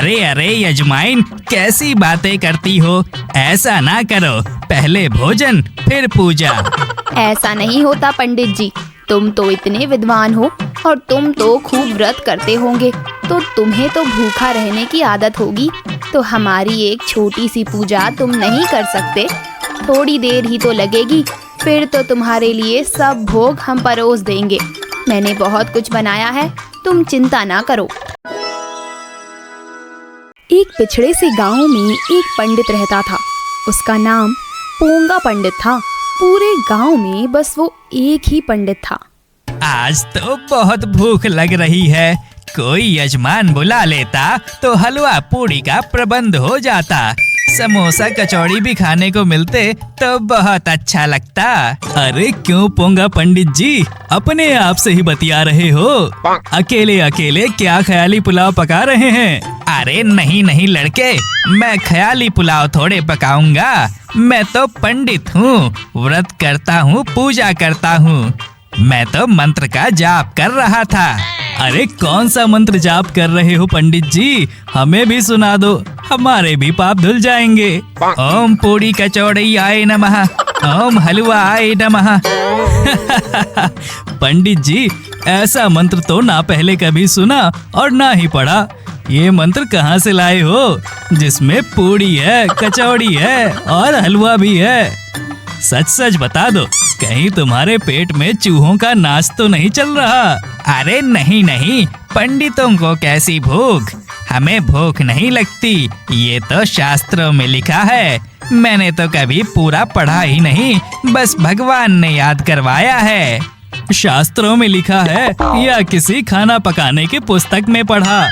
अरे अरे यजमान, कैसी बातें करती हो? ऐसा ना करो, पहले भोजन फिर पूजा। ऐसा नहीं होता पंडित जी, तुम तो इतने विद्वान हो और तुम तो खूब व्रत करते होंगे, तो तुम्हें तो भूखा रहने की आदत होगी, तो हमारी एक छोटी सी पूजा तुम नहीं कर सकते? थोड़ी देर ही तो लगेगी, फिर तो तुम्हारे लिए सब भोग हम परोस देंगे। मैंने बहुत कुछ बनाया है, तुम चिंता ना करो। एक पिछड़े से गांव में एक पंडित रहता था। उसका नाम पोंगा पंडित था। पूरे गांव में बस वो एक ही पंडित था। आज तो बहुत भूख लग रही है, कोई यजमान बुला लेता तो हलवा पूड़ी का प्रबंध हो जाता। समोसा कचौड़ी भी खाने को मिलते तो बहुत अच्छा लगता। अरे क्यों पोंगा पंडित जी, अपने आप से ही बतिया रहे हो? अकेले अकेले क्या ख्याली पुलाव पका रहे हैं? अरे नहीं नहीं लड़के, मैं ख्याली पुलाव थोड़े पकाऊंगा। मैं तो पंडित हूँ, व्रत करता हूँ, पूजा करता हूँ। मैं तो मंत्र का जाप कर रहा था। अरे कौन सा मंत्र जाप कर रहे हो पंडित जी? हमें भी सुना दो, हमारे भी पाप धुल जाएंगे। ओम पूड़ी कचौड़ी आए नमः, ओम हलवा आए नमः। पंडित जी, ऐसा मंत्र तो ना पहले कभी सुना और ना ही पढ़ा। ये मंत्र कहाँ से लाए हो, जिसमें पूड़ी है, कचौड़ी है और हलवा भी है? सच सच बता दो, कहीं तुम्हारे पेट में चूहों का नाच तो नहीं चल रहा? अरे नहीं नहीं, पंडितों को कैसी भूख, हमें भूख नहीं लगती, ये तो शास्त्रों में लिखा है। मैंने तो कभी पूरा पढ़ा ही नहीं, बस भगवान ने याद करवाया है। शास्त्रों में लिखा है या किसी खाना पकाने की पुस्तक में पढ़ा?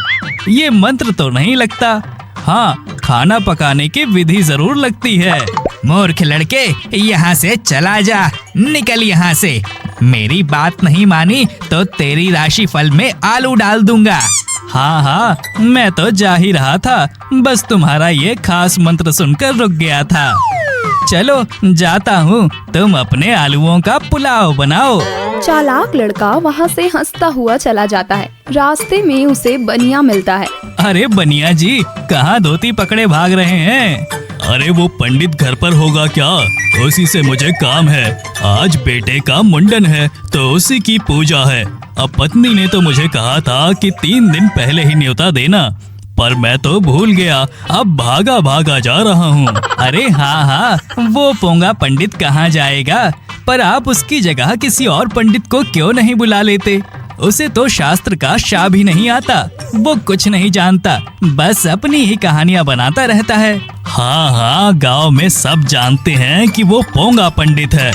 ये मंत्र तो नहीं लगता। हाँ, खाना पकाने की विधि जरूर लगती है। मूर्ख लड़के, यहाँ से चला जा, निकल यहाँ से। मेरी बात नहीं मानी तो तेरी राशि फल में आलू डाल दूंगा। हाँ हाँ, मैं तो जा ही रहा था, बस तुम्हारा ये खास मंत्र सुनकर रुक गया था। चलो जाता हूँ, तुम अपने आलूओं का पुलाव बनाओ। चालाक लड़का वहाँ से हंसता हुआ चला जाता है। रास्ते में उसे बनिया मिलता है। अरे बनिया जी, कहाँ धोती पकड़े भाग रहे हैं? अरे वो पंडित घर पर होगा क्या? उसी से मुझे काम है। आज बेटे का मुंडन है तो उसी की पूजा है। अब पत्नी ने तो मुझे कहा था कि 3 दिन पहले ही न्योता देना, पर मैं तो भूल गया। अब भागा भागा जा रहा हूँ। अरे हाँ हाँ, वो पोंगा पंडित कहाँ जाएगा? पर आप उसकी जगह किसी और पंडित को क्यों नहीं बुला लेते? उसे तो शास्त्र का शा भी नहीं आता, वो कुछ नहीं जानता, बस अपनी ही कहानियाँ बनाता रहता है। हाँ हाँ, गांव में सब जानते हैं कि वो पोंगा पंडित है,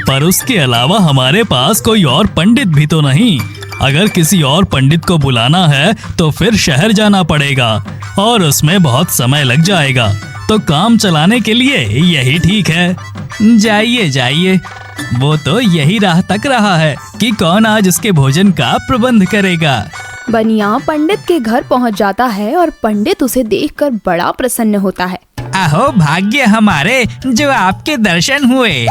पर उसके अलावा हमारे पास कोई और पंडित भी तो नहीं। अगर किसी और पंडित को बुलाना है तो फिर शहर जाना पड़ेगा और उसमें बहुत समय लग जाएगा, तो काम चलाने के लिए यही ठीक है। जाइए जाइए, वो तो यही राह तक रहा है कि कौन आज उसके भोजन का प्रबंध करेगा। बनिया पंडित के घर पहुंच जाता है और पंडित उसे देखकर बड़ा प्रसन्न होता है। अहो भाग्य हमारे जो आपके दर्शन हुए।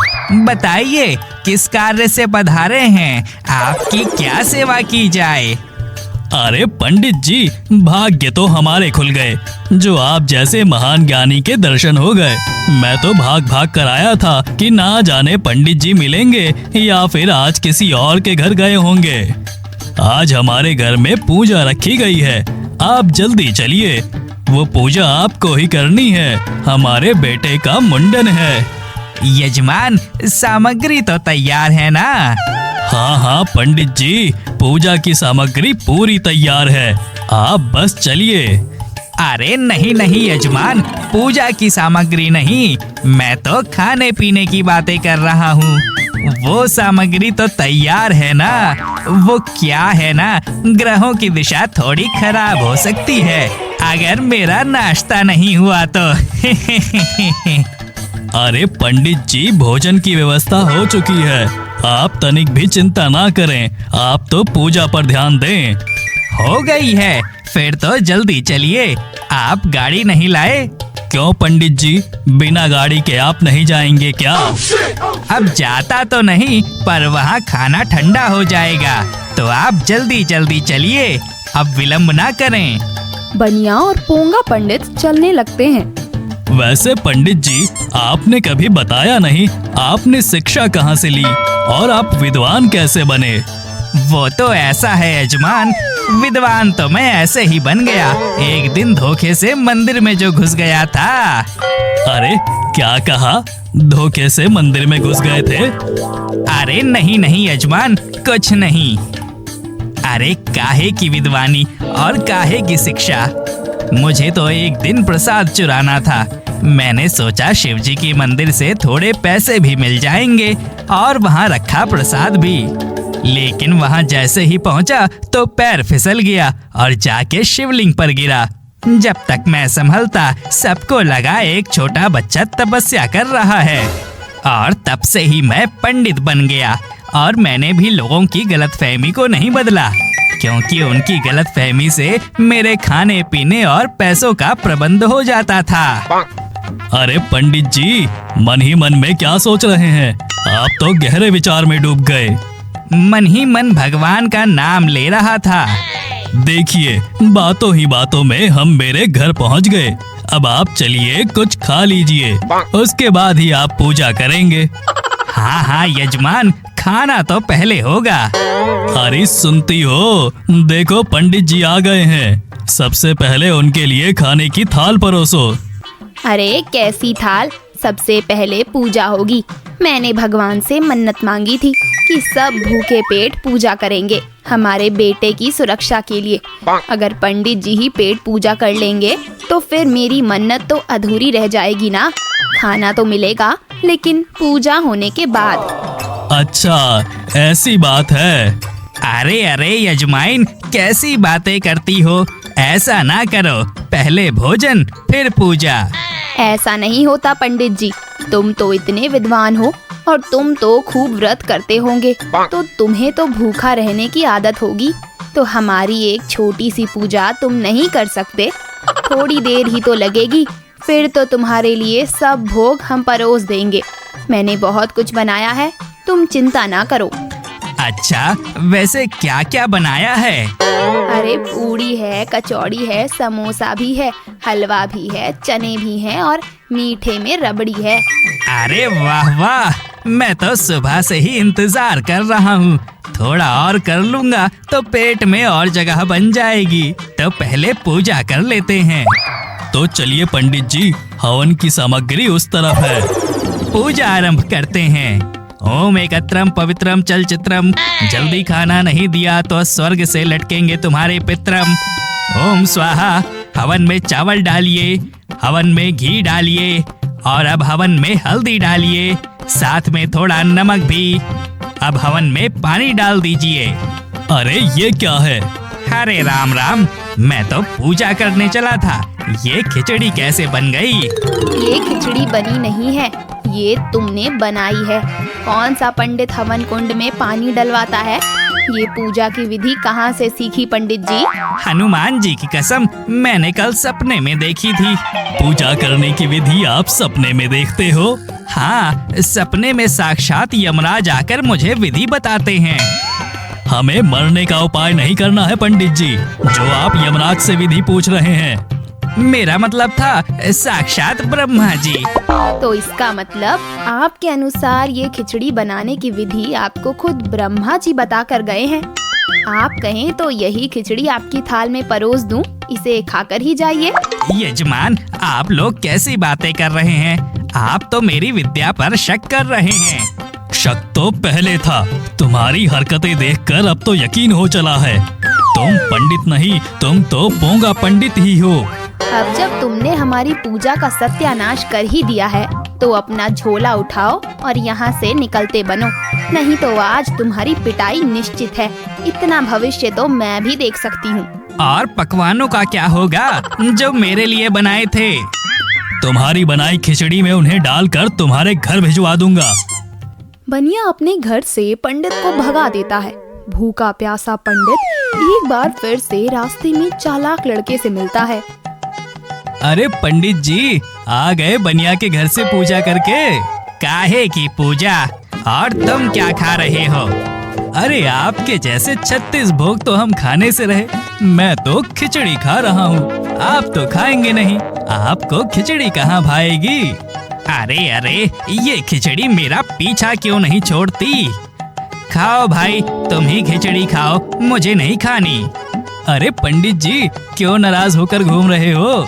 बताइए किस कार्य से पधारे हैं, आपकी क्या सेवा की जाए? अरे पंडित जी, भाग्य तो हमारे खुल गए, जो आप जैसे महान ज्ञानी के दर्शन हो गए। मैं तो भाग भाग कर आया था कि ना जाने पंडित जी मिलेंगे या फिर आज किसी और के घर गए होंगे। आज हमारे घर में पूजा रखी गई है, आप जल्दी चलिए, वो पूजा आपको ही करनी है। हमारे बेटे का मुंडन है। यजमान, सामग्री तो तैयार है ना? हाँ हाँ पंडित जी, पूजा की सामग्री पूरी तैयार है, आप बस चलिए। अरे नहीं नहीं यजमान, पूजा की सामग्री नहीं, मैं तो खाने पीने की बातें कर रहा हूँ। वो सामग्री तो तैयार है ना? वो क्या है ना, ग्रहों की दिशा थोड़ी खराब हो सकती है अगर मेरा नाश्ता नहीं हुआ तो। अरे पंडित जी, भोजन की व्यवस्था हो चुकी है, आप तनिक भी चिंता ना करें, आप तो पूजा पर ध्यान दें। हो गई है, फिर तो जल्दी चलिए। आप गाड़ी नहीं लाए? क्यों पंडित जी, बिना गाड़ी के आप नहीं जाएंगे क्या? अब जाता तो नहीं, पर वहाँ खाना ठंडा हो जाएगा, तो आप जल्दी जल्दी चलिए, अब विलंब ना करें। बनिया और पोंगा पंडित चलने लगते हैं। वैसे पंडित जी, आपने कभी बताया नहीं आपने शिक्षा कहाँ से ली और आप विद्वान कैसे बने? वो तो ऐसा है यजमान, विद्वान तो मैं ऐसे ही बन गया, एक दिन धोखे से मंदिर में जो घुस गया था। अरे क्या कहा? धोखे से मंदिर में घुस गए थे? अरे नहीं नहीं यजमान, कुछ नहीं। अरे काहे की विद्वानी और काहे की शिक्षा, मुझे तो एक दिन प्रसाद चुराना था। मैंने सोचा शिवजी की मंदिर से थोड़े पैसे भी मिल जाएंगे और वहाँ रखा प्रसाद भी। लेकिन वहाँ जैसे ही पहुँचा तो पैर फिसल गया और जाके शिवलिंग पर गिरा। जब तक मैं संभलता सबको लगा एक छोटा बच्चा तपस्या कर रहा है, और तब से ही मैं पंडित बन गया। और मैंने भी लोगों की गलतफहमी को नहीं बदला, क्योंकि उनकी गलतफहमी से मेरे खाने पीने और पैसों का प्रबंध हो जाता था। अरे पंडित जी, मन ही मन में क्या सोच रहे हैं? आप तो गहरे विचार में डूब गए। मन ही मन भगवान का नाम ले रहा था। देखिए, बातों ही बातों में हम मेरे घर पहुंच गए। अब आप चलिए कुछ खा लीजिए, उसके बाद ही आप पूजा करेंगे। हाँ हाँ यजमान, खाना तो पहले होगा। अरे सुनती हो, देखो पंडित जी आ गए हैं। सबसे पहले उनके लिए खाने की थाल परोसो। अरे कैसी थाल? सबसे पहले पूजा होगी। मैंने भगवान से मन्नत मांगी थी कि सब भूखे पेट पूजा करेंगे हमारे बेटे की सुरक्षा के लिए। अगर पंडित जी ही पेट पूजा कर लेंगे तो फिर मेरी मन्नत तो अधूरी रह जाएगी ना। खाना तो मिलेगा, लेकिन पूजा होने के बाद। अच्छा, ऐसी बात है। अरे अरे यजमाइन, कैसी बातें करती हो? ऐसा ना करो, पहले भोजन फिर पूजा। ऐसा नहीं होता पंडित जी, तुम तो इतने विद्वान हो और तुम तो खूब व्रत करते होंगे, तो तुम्हें तो भूखा रहने की आदत होगी। तो हमारी एक छोटी सी पूजा तुम नहीं कर सकते? थोड़ी देर ही तो लगेगी, फिर तो तुम्हारे लिए सब भोग हम परोस देंगे। मैंने बहुत कुछ बनाया है, तुम चिंता ना करो। अच्छा, वैसे क्या क्या बनाया है? अरे पूड़ी है, कचौड़ी है, समोसा भी है, हलवा भी है, चने भी हैं और मीठे में रबड़ी है। अरे वाह वाह, मैं तो सुबह से ही इंतजार कर रहा हूँ। थोड़ा और कर लूँगा तो पेट में और जगह बन जाएगी। तो पहले पूजा कर लेते हैं। तो चलिए पंडित जी, हवन की सामग्री उस तरफ है। पूजा आरंभ करते हैं। ओम एकत्रम पवित्रम चलचित्रम, जल्दी खाना नहीं दिया तो स्वर्ग से लटकेंगे तुम्हारे पित्रम। ओम स्वाहा, हवन में चावल डालिए, हवन में घी डालिए और अब हवन में हल्दी डालिए, साथ में थोड़ा नमक भी। अब हवन में पानी डाल दीजिए। अरे ये क्या है? अरे राम राम, मैं तो पूजा करने चला था। ये खिचड़ी कैसे बन गई? ये खिचड़ी बनी नहीं है, ये तुमने बनाई है। कौन सा पंडित हवन कुंड में पानी डलवाता है? ये पूजा की विधि कहाँ से सीखी पंडित जी? हनुमान जी की कसम, मैंने कल सपने में देखी थी। पूजा करने की विधि आप सपने में देखते हो? हाँ, सपने में साक्षात यमराज आकर मुझे विधि बताते हैं। हमें मरने का उपाय नहीं करना है पंडित जी, जो आप यमराज से विधि पूछ रहे हैं। मेरा मतलब था साक्षात ब्रह्मा जी। तो इसका मतलब आपके अनुसार ये खिचड़ी बनाने की विधि आपको खुद ब्रह्मा जी बता कर गए हैं। आप कहें तो यही खिचड़ी आपकी थाल में परोस दूं, इसे खाकर ही जाइए। यजमान, आप लोग कैसी बातें कर रहे हैं? आप तो मेरी विद्या पर शक कर रहे हैं। शक तो पहले था, तुम्हारी हरकतें देखकर अब तो यकीन हो चला है। तुम पंडित नहीं, तुम तो पोंगा पंडित ही हो। अब जब तुमने हमारी पूजा का सत्यानाश कर ही दिया है, तो अपना झोला उठाओ और यहाँ से निकलते बनो, नहीं तो आज तुम्हारी पिटाई निश्चित है। इतना भविष्य तो मैं भी देख सकती हूँ। और पकवानों का क्या होगा जो मेरे लिए बनाए थे? तुम्हारी बनाई खिचड़ी में उन्हें डालकर तुम्हारे घर भिजवा दूंगा। बनिया अपने घर से पंडित को भगा देता है। भूखा प्यासा पंडित एक बार फिर से रास्ते में चालाक लड़के से मिलता है। अरे पंडित जी, आ गए बनिया के घर से पूजा करके। काहे की पूजा? और तुम क्या खा रहे हो? अरे आपके जैसे 36 भोग तो हम खाने से रहे, मैं तो खिचड़ी खा रहा हूँ। आप तो खाएंगे नहीं, आपको खिचड़ी कहाँ भाएगी। अरे अरे, ये खिचड़ी मेरा पीछा क्यों नहीं छोड़ती? खाओ भाई, तुम ही खिचड़ी खाओ, मुझे नहीं खानी। अरे पंडित जी, क्यों नाराज होकर घूम रहे हो?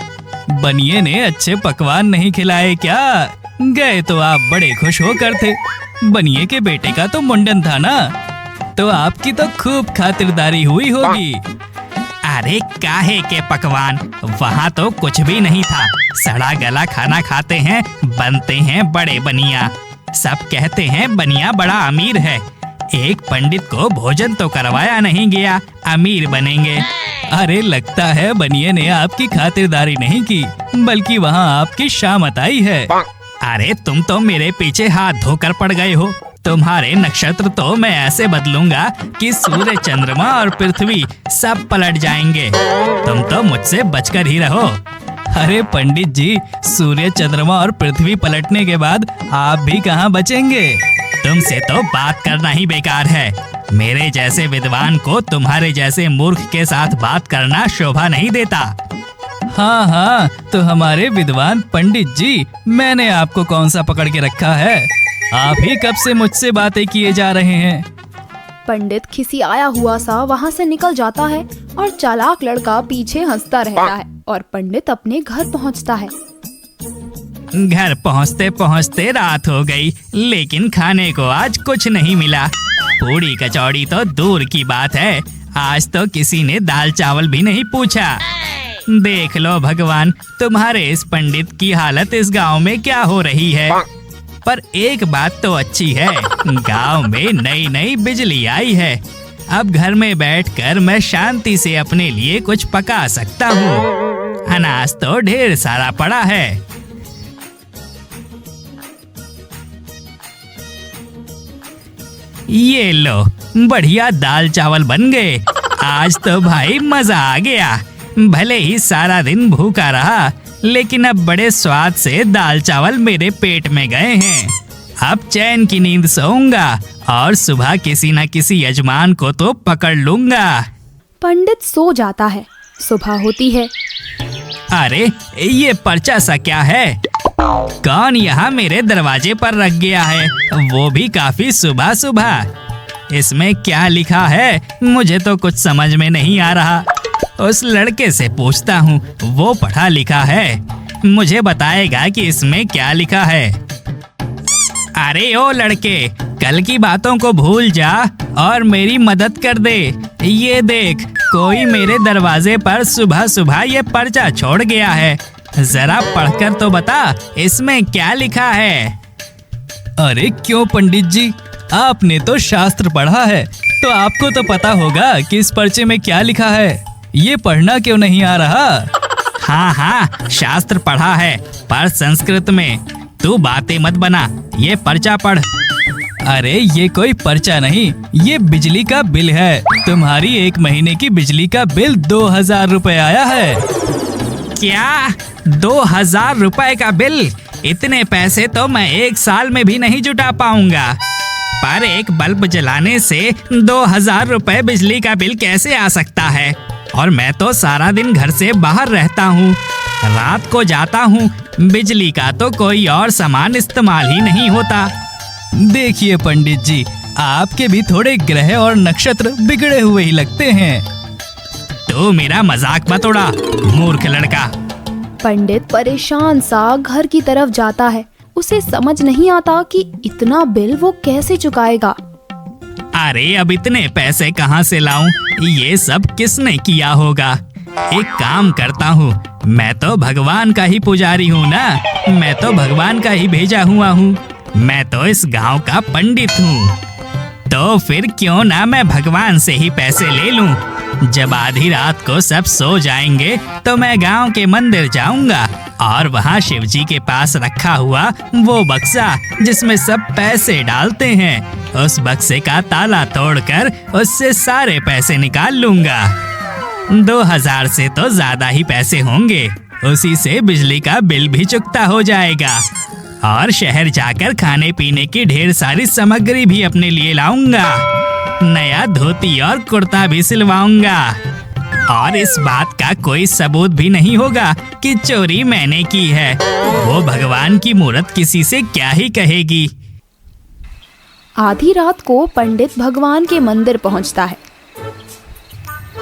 बनिए ने अच्छे पकवान नहीं खिलाए क्या? गए तो आप बड़े खुश होकर थे। बनिए के बेटे का तो मुंडन था ना, तो आपकी तो खूब खातिरदारी हुई होगी। अरे काहे के पकवान, वहाँ तो कुछ भी नहीं था। सड़ा गला खाना खाते हैं, बनते हैं बड़े बनिया। सब कहते हैं बनिया बड़ा अमीर है। एक पंडित को भोजन तो करवाया नहीं गया, अमीर बनेंगे। अरे लगता है बनिए ने आपकी खातिरदारी नहीं की, बल्कि वहाँ आपकी शामत आई है। अरे तुम तो मेरे पीछे हाथ धोकर पड़ गए हो। तुम्हारे नक्षत्र तो मैं ऐसे बदलूंगा कि सूर्य, चंद्रमा और पृथ्वी सब पलट जाएंगे। तुम तो मुझसे बचकर ही रहो। अरे पंडित जी, सूर्य, चंद्रमा और पृथ्वी पलटने के बाद आप भी कहाँ बचेंगे? तुमसे तो बात करना ही बेकार है। मेरे जैसे विद्वान को तुम्हारे जैसे मूर्ख के साथ बात करना शोभा नहीं देता। हाँ हाँ, तो हमारे विद्वान पंडित जी, मैंने आपको कौन सा पकड़ के रखा है? आप ही कब से मुझसे बातें किए जा रहे हैं। पंडित खिसियाया हुआ सा वहाँ से निकल जाता है और चालाक लड़का पीछे हंसता रहता है और पंडित अपने घर पहुँचता है। घर पहुँचते पहुँचते रात हो गई, लेकिन खाने को आज कुछ नहीं मिला। पूड़ी कचौड़ी तो दूर की बात है, आज तो किसी ने दाल चावल भी नहीं पूछा। देख लो भगवान, तुम्हारे इस पंडित की हालत इस गांव में क्या हो रही है। पर एक बात तो अच्छी है, गांव में नई नई बिजली आई है। अब घर में बैठकर मैं शांति से अपने लिए कुछ पका सकता हूँ। अनाज तो ढेर सारा पड़ा है। ये लो, बढ़िया दाल चावल बन गए। आज तो भाई मजा आ गया। भले ही सारा दिन भूखा रहा, लेकिन अब बड़े स्वाद से दाल चावल मेरे पेट में गए हैं। अब चैन की नींद सोऊंगा और सुबह किसी न किसी यजमान को तो पकड़ लूंगा। पंडित सो जाता है। सुबह होती है। अरे ये पर्चा सा क्या है? कौन यहाँ मेरे दरवाजे पर रख गया है, वो भी काफी सुबह सुबह। इसमें क्या लिखा है मुझे तो कुछ समझ में नहीं आ रहा। उस लड़के से पूछता हूँ, वो पढ़ा लिखा है, मुझे बताएगा कि इसमें क्या लिखा है। अरे ओ लड़के, कल की बातों को भूल जा और मेरी मदद कर दे। ये देख, कोई मेरे दरवाजे पर सुबह सुबह ये पर्चा छोड़ गया है। जरा पढ़कर तो बता, इसमें क्या लिखा है। अरे क्यों पंडित जी, आपने तो शास्त्र पढ़ा है, तो आपको तो पता होगा कि इस पर्चे में क्या लिखा है। ये पढ़ना क्यों नहीं आ रहा? हाँ हाँ, शास्त्र पढ़ा है, पर संस्कृत में। तू बातें मत बना, ये पर्चा पढ़। अरे ये कोई पर्चा नहीं, ये बिजली का बिल है। तुम्हारी 1 महीने की बिजली का बिल 2000 रुपए आया है। क्या 2000 रुपए का बिल? इतने पैसे तो मैं 1 साल में भी नहीं जुटा पाऊंगा। पर एक बल्ब जलाने से 2000 रुपए बिजली का बिल कैसे आ सकता है? और मैं तो सारा दिन घर से बाहर रहता हूँ, रात को जाता हूँ। बिजली का तो कोई और सामान इस्तेमाल ही नहीं होता। देखिए पंडित जी, आपके भी थोड़े ग्रह और नक्षत्र बिगड़े हुए ही लगते हैं। तो मेरा मजाक मत उड़ा, मूर्ख लड़का। पंडित परेशान सा घर की तरफ जाता है। उसे समझ नहीं आता कि इतना बिल वो कैसे चुकाएगा। अरे अब इतने पैसे कहाँ से लाऊं? ये सब किसने किया होगा? एक काम करता हूँ, मैं तो भगवान का ही पुजारी हूँ ना, मैं तो भगवान का ही भेजा हुआ हूँ। मैं तो इस गांव का पंडित हूँ, तो फिर क्यों ना मैं भगवान से ही पैसे ले लूं। जब आधी रात को सब सो जाएंगे तो मैं गांव के मंदिर जाऊंगा और वहाँ शिव जी के पास रखा हुआ वो बक्सा जिसमें सब पैसे डालते हैं, उस बक्से का ताला तोड़कर उससे सारे पैसे निकाल लूंगा। 2000 से तो ज्यादा ही पैसे होंगे, उसी से बिजली का बिल भी चुकता हो जाएगा और शहर जाकर खाने पीने की ढेर सारी सामग्री भी अपने लिए लाऊंगा। नया धोती और कुर्ता भी सिलवाऊंगा। और इस बात का कोई सबूत भी नहीं होगा कि चोरी मैंने की है। वो भगवान की मूरत किसी से क्या ही कहेगी। आधी रात को पंडित भगवान के मंदिर पहुंचता है।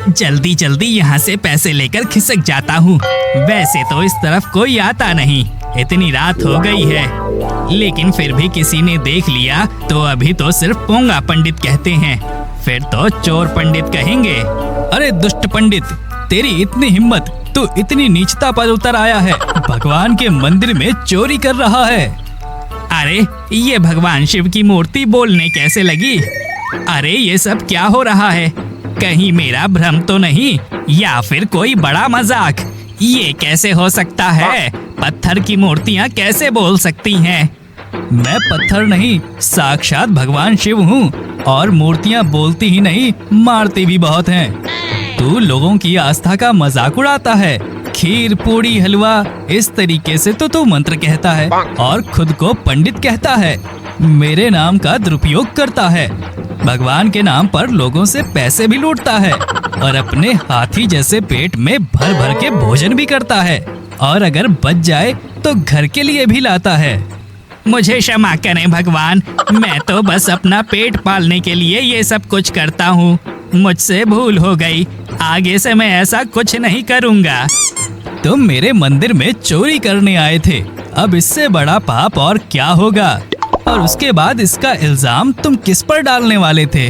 जल्दी जल्दी यहाँ से पैसे लेकर खिसक जाता हूँ। वैसे तो इस तरफ कोई आता नहीं, इतनी रात हो गई है, लेकिन फिर भी किसी ने देख लिया तो अभी तो सिर्फ पोंगा पंडित कहते हैं, फिर तो चोर पंडित कहेंगे। अरे दुष्ट पंडित, तेरी इतनी हिम्मत, तू इतनी नीचता पर उतर आया है, भगवान के मंदिर में चोरी कर रहा है। अरे ये भगवान शिव की मूर्ति बोलने कैसे लगी? अरे ये सब क्या हो रहा है? कहीं मेरा भ्रम तो नहीं, या फिर कोई बड़ा मजाक? ये कैसे हो सकता है? पत्थर की मूर्तियाँ कैसे बोल सकती हैं? मैं पत्थर नहीं, साक्षात भगवान शिव हूँ, और मूर्तियाँ बोलती ही नहीं, मारती भी बहुत हैं। तू लोगों की आस्था का मजाक उड़ाता है। खीर पूड़ी हलवा इस तरीके से तो तू मंत्र कहता है और खुद को पंडित कहता है। मेरे नाम का दुरुपयोग करता है, भगवान के नाम पर लोगों से पैसे भी लूटता है और अपने हाथी जैसे पेट में भर भर के भोजन भी करता है, और अगर बच जाए तो घर के लिए भी लाता है। मुझे क्षमा करें भगवान, मैं तो बस अपना पेट पालने के लिए ये सब कुछ करता हूँ। मुझसे भूल हो गई, आगे से मैं ऐसा कुछ नहीं करूँगा। तुम मेरे मंदिर में चोरी करने आए थे, अब इससे बड़ा पाप और क्या होगा? और उसके बाद इसका इल्जाम तुम किस पर डालने वाले थे?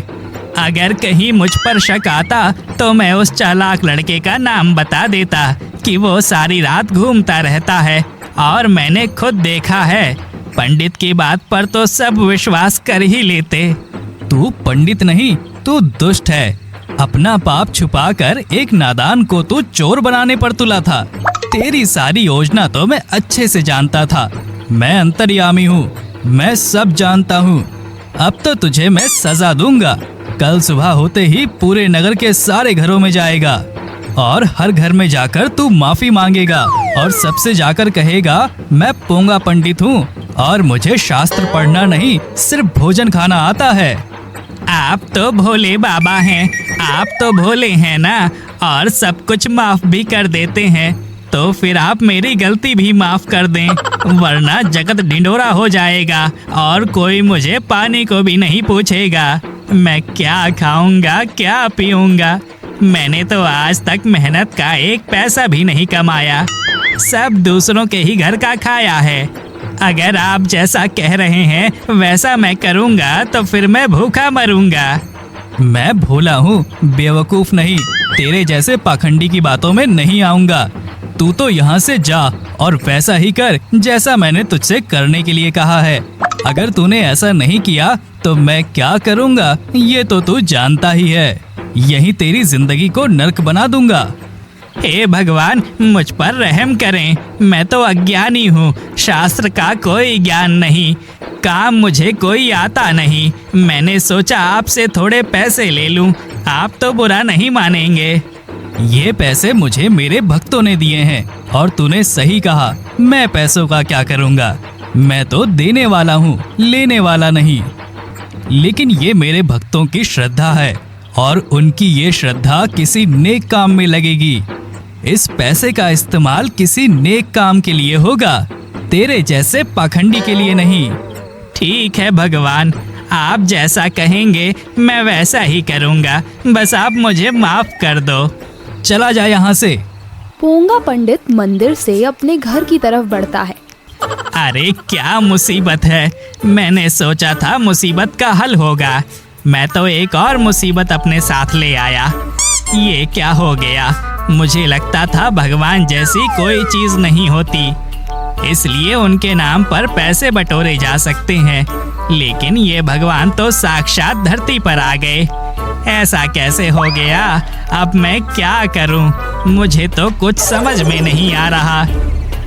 अगर कहीं मुझ पर शक आता तो मैं उस चालाक लड़के का नाम बता देता कि वो सारी रात घूमता रहता है, और मैंने खुद देखा है। पंडित की बात पर तो सब विश्वास कर ही लेते। तू पंडित नहीं, तू दुष्ट है। अपना पाप छुपाकर एक नादान को तू चोर बनाने पर तुला था। तेरी सारी योजना तो मैं अच्छे से जानता था। मैं अंतर्यामी हूँ, मैं सब जानता हूँ। अब तो तुझे मैं सजा दूंगा। कल सुबह होते ही पूरे नगर के सारे घरों में जाएगा और हर घर में जाकर तू माफी मांगेगा और सबसे जाकर कहेगा मैं पोंगा पंडित हूँ और मुझे शास्त्र पढ़ना नहीं, सिर्फ भोजन खाना आता है। आप तो भोले बाबा हैं, आप तो भोले हैं ना, और सब कुछ माफ भी कर देते हैं। तो फिर आप मेरी गलती भी माफ कर दें, वरना जगत ढिंढोरा हो जाएगा और कोई मुझे पानी को भी नहीं पूछेगा। मैं क्या खाऊंगा, क्या पीऊंगा? मैंने तो आज तक मेहनत का एक पैसा भी नहीं कमाया, सब दूसरों के ही घर का खाया है। अगर आप जैसा कह रहे हैं वैसा मैं करूंगा तो फिर मैं भूखा मरूंगा। मैं भोला हूँ, बेवकूफ नहीं। तेरे जैसे पाखंडी की बातों में नहीं आऊंगा। तू तो यहाँ से जा और वैसा ही कर जैसा मैंने तुझसे करने के लिए कहा है। अगर तूने ऐसा नहीं किया तो मैं क्या करूँगा ये तो तू जानता ही है। यही तेरी जिंदगी को नर्क बना दूंगा। हे भगवान, मुझ पर रहम करें, मैं तो अज्ञानी हूँ, शास्त्र का कोई ज्ञान नहीं, काम मुझे कोई आता नहीं। मैंने सोचा आपसे थोड़े पैसे ले लूँ, आप तो बुरा नहीं मानेंगे। ये पैसे मुझे मेरे भक्तों ने दिए हैं और तूने सही कहा, मैं पैसों का क्या करूँगा? मैं तो देने वाला हूँ, लेने वाला नहीं। लेकिन ये मेरे भक्तों की श्रद्धा है और उनकी ये श्रद्धा किसी नेक काम में लगेगी। इस पैसे का इस्तेमाल किसी नेक काम के लिए होगा, तेरे जैसे पाखंडी के लिए नहीं। ठीक है भगवान, आप जैसा कहेंगे मैं वैसा ही करूँगा, बस आप मुझे माफ कर दो। चला जा यहाँ से। पोंगा पंडित मंदिर से अपने घर की तरफ बढ़ता है। अरे क्या मुसीबत है, मैंने सोचा था मुसीबत का हल होगा, मैं तो एक और मुसीबत अपने साथ ले आया। ये क्या हो गया? मुझे लगता था भगवान जैसी कोई चीज नहीं होती, इसलिए उनके नाम पर पैसे बटोरे जा सकते हैं, लेकिन ये भगवान तो साक्षात धरती पर आ गए। ऐसा कैसे हो गया? अब मैं क्या करूं? मुझे तो कुछ समझ में नहीं आ रहा।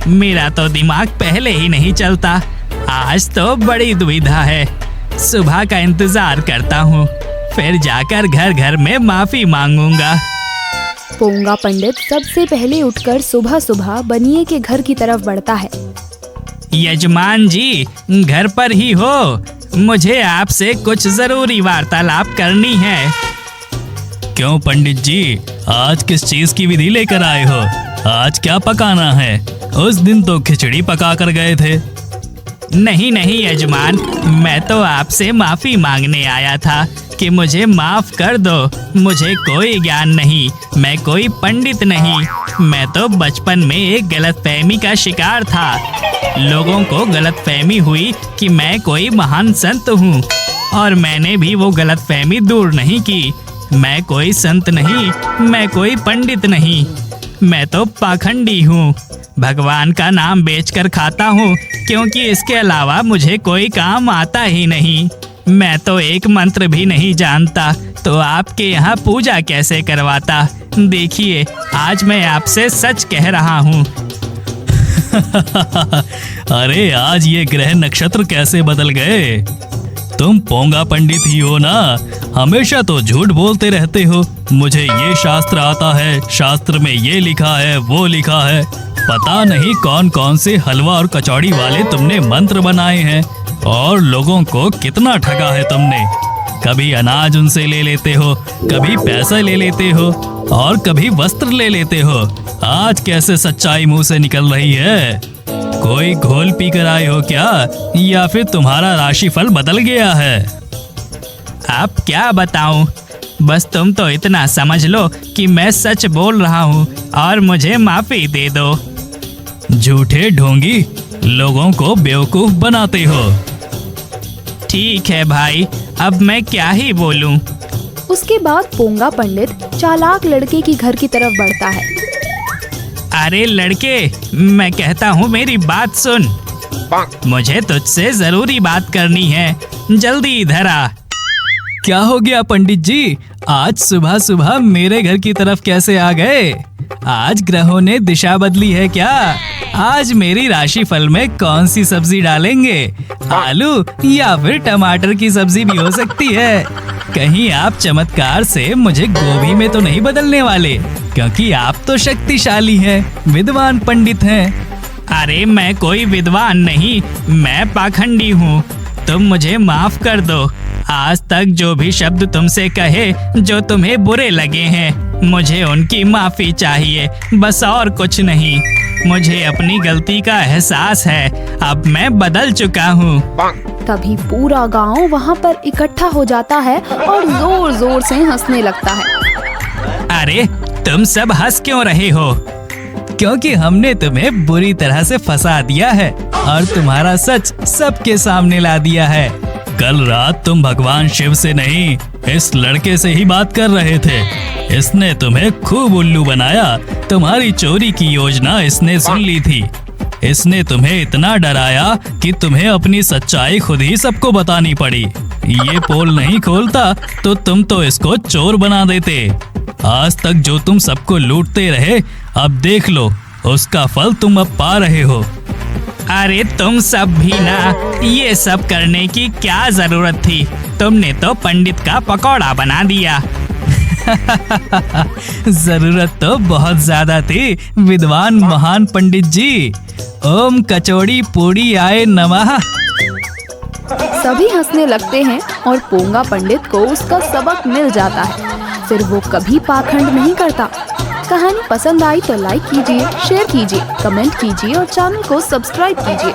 मेरा तो दिमाग पहले ही नहीं चलता, आज तो बड़ी दुविधा है। सुबह का इंतजार करता हूँ, फिर जाकर घर घर में माफी मांगूंगा। पोंगा पंडित सबसे पहले उठकर सुबह सुबह बनिए के घर की तरफ बढ़ता है। यजमान जी, घर पर ही हो? मुझे आपसे कुछ जरूरी वार्तालाप करनी है। क्यों पंडित जी, आज किस चीज की विधि लेकर आए हो? आज क्या पकाना है? उस दिन तो खिचड़ी पका कर गए थे। नहीं नहीं यजमान, मैं तो आपसे माफी मांगने आया था कि मुझे माफ कर दो। मुझे कोई ज्ञान नहीं, मैं कोई पंडित नहीं। मैं तो बचपन में एक गलतफहमी का शिकार था। लोगों को गलतफहमी हुई कि मैं कोई महान संत हूँ, और मैंने भी वो गलतफहमी दूर नहीं की। मैं कोई संत नहीं, मैं कोई पंडित नहीं, मैं तो पाखंडी हूँ। भगवान का नाम बेचकर खाता हूँ, क्योंकि इसके अलावा मुझे कोई काम आता ही नहीं। मैं तो एक मंत्र भी नहीं जानता, तो आपके यहाँ पूजा कैसे करवाता? देखिए, आज मैं आपसे सच कह रहा हूँ। अरे आज ये ग्रह नक्षत्र कैसे बदल गए? तुम पोंगा पंडित ही हो ना? हमेशा तो झूठ बोलते रहते हो। मुझे ये शास्त्र आता है, शास्त्र में ये लिखा है, वो लिखा है। पता नहीं कौन कौन से हलवा और कचौड़ी वाले तुमने मंत्र बनाए हैं, और लोगों को कितना ठगा है तुमने। कभी अनाज उनसे ले लेते हो, कभी पैसा ले लेते हो, और कभी वस्त्र ले लेते हो। आज कैसे सच्चाई मुंह से निकल रही है? कोई घोल पी कर आए हो क्या, या फिर तुम्हारा राशिफल बदल गया है? अब क्या बताऊं? बस तुम तो इतना समझ लो कि मैं सच बोल रहा हूँ, और मुझे माफी दे दो। झूठे ढोंगी, लोगों को बेवकूफ बनाते हो। ठीक है भाई, अब मैं क्या ही बोलूं। उसके बाद पोंगा पंडित चालाक लड़के की घर की तरफ बढ़ता है। अरे लड़के, मैं कहता हूँ मेरी बात सुन। मुझे तुझसे जरूरी बात करनी है, जल्दी इधर आ। क्या हो गया पंडित जी? आज सुबह सुबह मेरे घर की तरफ कैसे आ गए? आज ग्रहों ने दिशा बदली है क्या? आज मेरी राशिफल में कौन सी सब्जी डालेंगे? आलू या फिर टमाटर की सब्जी भी हो सकती है। कहीं आप चमत्कार से मुझे गोभी में तो नहीं बदलने वाले? क्योंकि आप तो शक्तिशाली हैं, विद्वान पंडित हैं। अरे मैं कोई विद्वान नहीं, मैं पाखंडी हूँ। तुम मुझे माफ कर दो। आज तक जो भी शब्द तुमसे कहे जो तुम्हें बुरे लगे हैं, मुझे उनकी माफी चाहिए, बस और कुछ नहीं। मुझे अपनी गलती का एहसास है, अब मैं बदल चुका हूँ। तभी पूरा गांव वहां पर इकट्ठा हो जाता है और जोर जोर से हंसने लगता है। अरे तुम सब हंस क्यों रहे हो? क्योंकि हमने तुम्हें बुरी तरह से फंसा दिया है और तुम्हारा सच सबके सामने ला दिया है। कल रात तुम भगवान शिव से नहीं, इस लड़के से ही बात कर रहे थे। इसने तुम्हें खूब उल्लू बनाया। तुम्हारी चोरी की योजना इसने सुन ली थी। इसने तुम्हें इतना डराया कि तुम्हें अपनी सच्चाई खुद ही सबको बतानी पड़ी। ये पोल नहीं खोलता तो तुम तो इसको चोर बना देते। आज तक जो तुम सबको लूटते रहे, अब देख लो उसका फल तुम अब पा रहे हो। अरे तुम सब भी ना, ये सब करने की क्या जरूरत थी? तुमने तो पंडित का पकौड़ा बना दिया। जरूरत तो बहुत ज्यादा थी विद्वान महान पंडित जी। ओम कचौड़ी पूड़ी आए नमः। सभी हंसने लगते हैं और पोंगा पंडित को उसका सबक मिल जाता है। फिर वो कभी पाखंड नहीं करता। कहानी पसंद आई तो लाइक कीजिए, शेयर कीजिए, कमेंट कीजिए और चैनल को सब्सक्राइब कीजिए।